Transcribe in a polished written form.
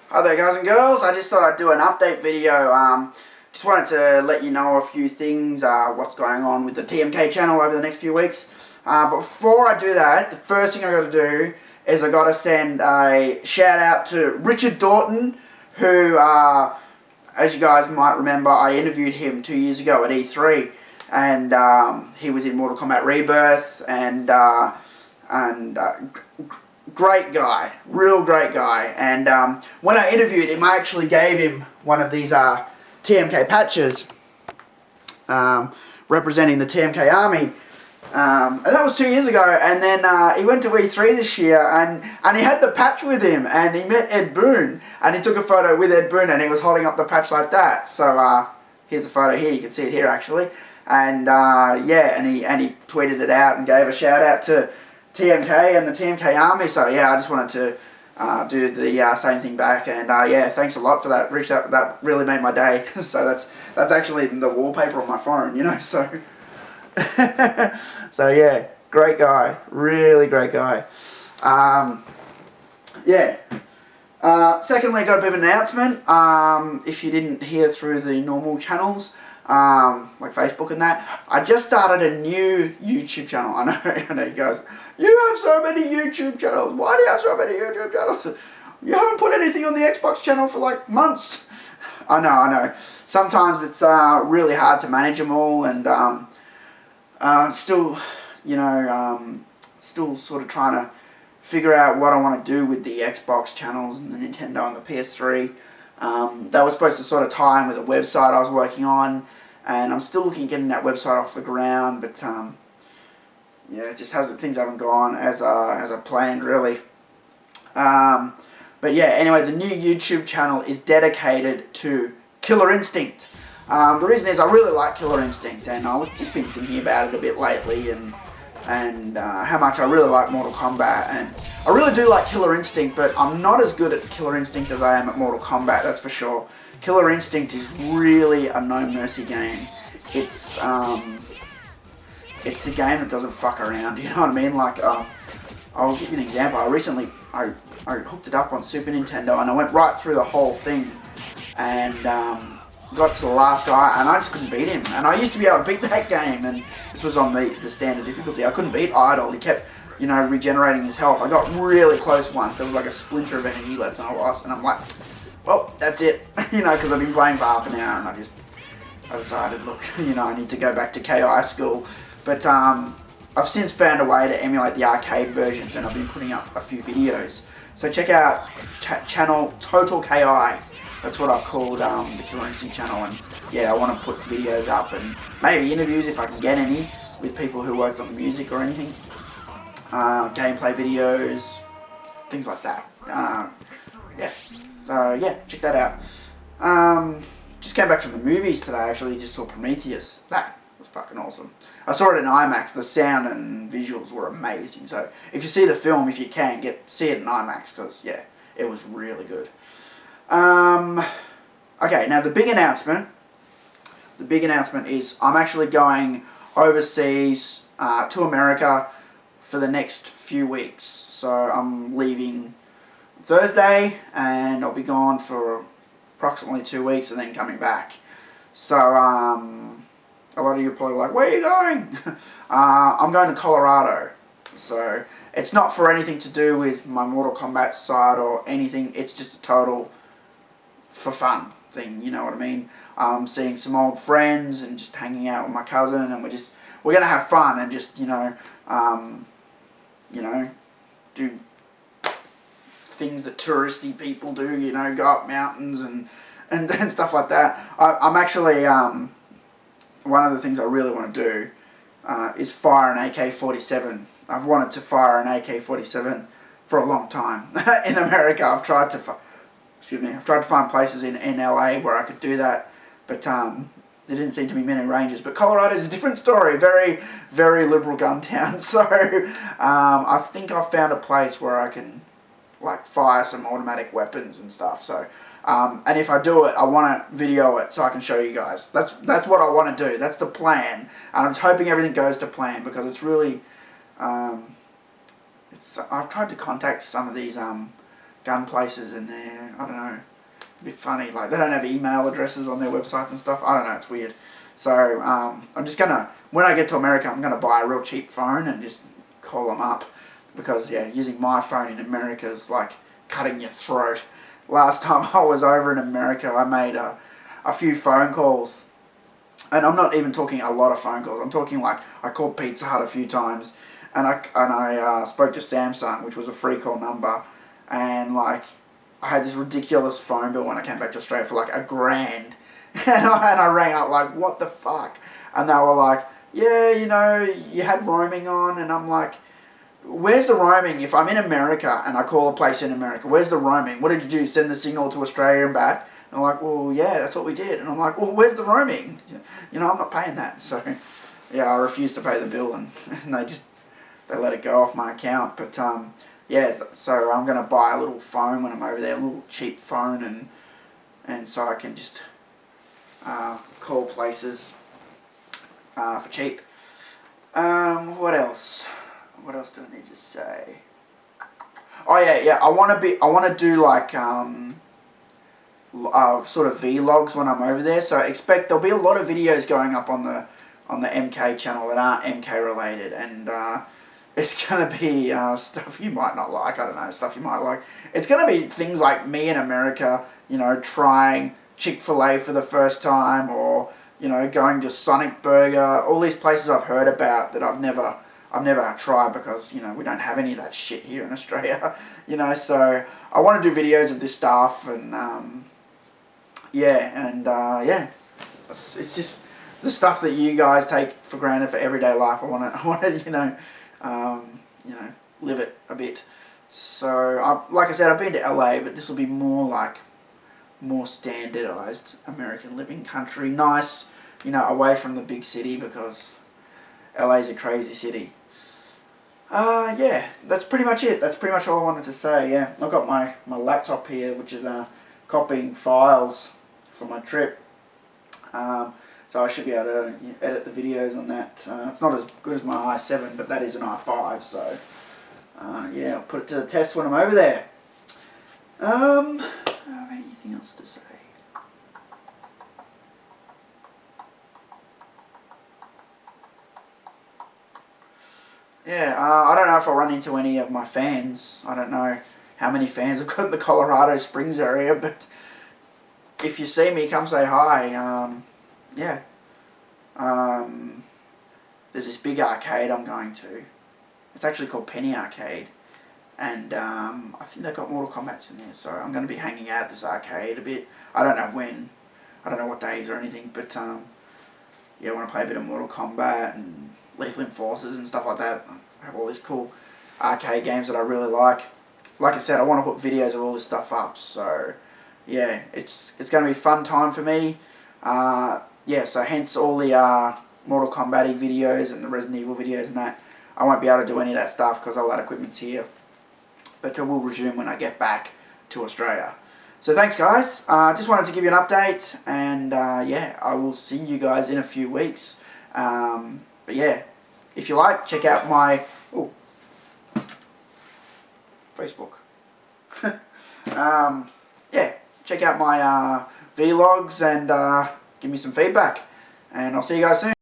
Hi there guys and girls, I just thought I'd do an update video. Just wanted to let you know a few things, what's going on with the TMK channel over the next few weeks. But before I do that, the first thing I got to do is I got to send a shout out to Richard Dorton, who, as you guys might remember, I interviewed him 2 years ago at E3, and he was in Mortal Kombat Rebirth, and great guy, real great guy. And when I interviewed him, I actually gave him one of these TMK patches representing the TMK army. And that was 2 years ago. And then he went to E3 this year, and he had the patch with him, and he met Ed Boon, and he took a photo with Ed Boon, and he was holding up the patch like that. So here's the photo here. You can see it here actually. And yeah, and he tweeted it out and gave a shout out to TMK and the TMK army. So yeah, I just wanted to do the same thing back, and yeah, thanks a lot for that, Rich. That really made my day. So that's actually the wallpaper on my phone, you know. So so yeah, great guy, really great guy. Yeah. Secondly, I got a bit of an announcement. If you didn't hear through the normal channels, like Facebook and that, I just started a new YouTube channel. I know you guys, you have so many YouTube channels. Why do you have so many YouTube channels? You haven't put anything on the Xbox channel for like months. I know. Sometimes it's really hard to manage them all, and still, you know, still sort of trying to figure out what I want to do with the Xbox channels and the Nintendo and the PS3. That was supposed to sort of tie in with a website I was working on, and I'm still looking at getting that website off the ground, but yeah, it just things haven't gone as I planned, really. But yeah, anyway, the new YouTube channel is dedicated to Killer Instinct. The reason is I really like Killer Instinct, and I've just been thinking about it a bit lately, and how much I really like Mortal Kombat, and I really do like Killer Instinct, but I'm not as good at Killer Instinct as I am at Mortal Kombat, that's for sure. Killer Instinct is really a no mercy game. It's a game that doesn't fuck around, you know what I mean? Like, I'll give you an example. I hooked it up on Super Nintendo, and I went right through the whole thing, and got to the last guy, and I just couldn't beat him. And I used to be able to beat that game, and this was on the standard difficulty. I couldn't beat Idol. He kept, you know, regenerating his health. I got really close once. There was like a splinter of energy left, and I lost. And I'm like, well, that's it. You know, because I've been playing for half an hour, and I decided, look, you know, I need to go back to KI school. But I've since found a way to emulate the arcade versions, and I've been putting up a few videos. So check out channel Total KI. That's what I've called the Killer Instinct channel, and yeah, I want to put videos up and maybe interviews if I can get any with people who worked on the music or anything. Gameplay videos, things like that. Yeah, so yeah, check that out. Just came back from the movies today, actually, just saw Prometheus. That was fucking awesome. I saw it in IMAX, the sound and visuals were amazing, so if you see the film, if you can, see it in IMAX, because yeah, it was really good. Okay, now the big announcement is I'm actually going overseas to America for the next few weeks. So I'm leaving Thursday, and I'll be gone for approximately 2 weeks and then coming back. So a lot of you are probably like, where are you going? I'm going to Colorado. So it's not for anything to do with my Mortal Kombat side or anything. It's just a total for fun thing, you know what I mean? Seeing some old friends and just hanging out with my cousin, and we're gonna have fun and just you know, do things that touristy people do, you know, go up mountains and stuff like that. I'm actually one of the things I really want to do is fire an AK-47. I've wanted to fire an AK-47 for a long time. In America, I've tried to find places in LA where I could do that, but there didn't seem to be many ranges. But Colorado is a different story, very, very liberal gun town. So I think I've found a place where I can like fire some automatic weapons and stuff. So and if I do it, I want to video it so I can show you guys. That's what I want to do. That's the plan, and I'm just hoping everything goes to plan, because it's really I've tried to contact some of these gun places in there. I don't know. A bit funny. Like, they don't have email addresses on their websites and stuff. I don't know. It's weird. So I'm just gonna, when I get to America, I'm gonna buy a real cheap phone and just call them up, because yeah, using my phone in America is like cutting your throat. Last time I was over in America, I made a few phone calls, and I'm not even talking a lot of phone calls. I'm talking like, I called Pizza Hut a few times, and I spoke to Samsung, which was a free call number, and like, I had this ridiculous phone bill when I came back to Australia for like $1,000, and I rang up like, what the fuck? And they were like, yeah, you know, you had roaming on, and I'm like, where's the roaming? If I'm in America and I call a place in America, where's the roaming? What did you do, send the signal to Australia and back? And I'm like, well, yeah, that's what we did. And I'm like, well, where's the roaming? You know, I'm not paying that. So, yeah, I refused to pay the bill, and they let it go off my account. But, yeah, so I'm going to buy a little phone when I'm over there, a little cheap phone, and so I can just call places for cheap. What else? What else do I need to say? Oh yeah. I want to do like sort of vlogs when I'm over there. So expect there'll be a lot of videos going up on the MK channel that aren't MK related, and it's gonna be stuff you might not like. I don't know, stuff you might like. It's gonna be things like me in America, you know, trying Chick-fil-A for the first time, or you know, going to Sonic Burger. All these places I've heard about that I've never tried, because, you know, we don't have any of that shit here in Australia, you know, so I want to do videos of this stuff, and, yeah, it's just the stuff that you guys take for granted for everyday life. I want to, you know, live it a bit. So, like I said, I've been to LA, but this will be more standardized American living country. Nice, you know, away from the big city, because LA's a crazy city. Yeah, that's pretty much it. That's pretty much all I wanted to say, yeah. I've got my laptop here, which is copying files for my trip. So I should be able to edit the videos on that. It's not as good as my i7, but that is an i5, so yeah, I'll put it to the test when I'm over there. I don't have anything else to say. Yeah, I don't know if I'll run into any of my fans. I don't know how many fans I've got in the Colorado Springs area, but if you see me, come say hi. Yeah. There's this big arcade I'm going to. It's actually called Penny Arcade. And I think they've got Mortal Kombat's in there, so I'm going to be hanging out at this arcade a bit. I don't know when. I don't know what days or anything, but yeah, I want to play a bit of Mortal Kombat and Lethal Enforcers and stuff like that. I have all these cool arcade games that I really like. Like I said, I want to put videos of all this stuff up, so yeah, it's going to be a fun time for me. Yeah, so hence all the Mortal Kombat videos and the Resident Evil videos and that. I won't be able to do any of that stuff because all that equipment's here. But we'll resume when I get back to Australia. So thanks, guys. Just wanted to give you an update, and yeah, I will see you guys in a few weeks. But yeah, if you like, check out my Facebook. Yeah, check out my vlogs and give me some feedback. And I'll see you guys soon.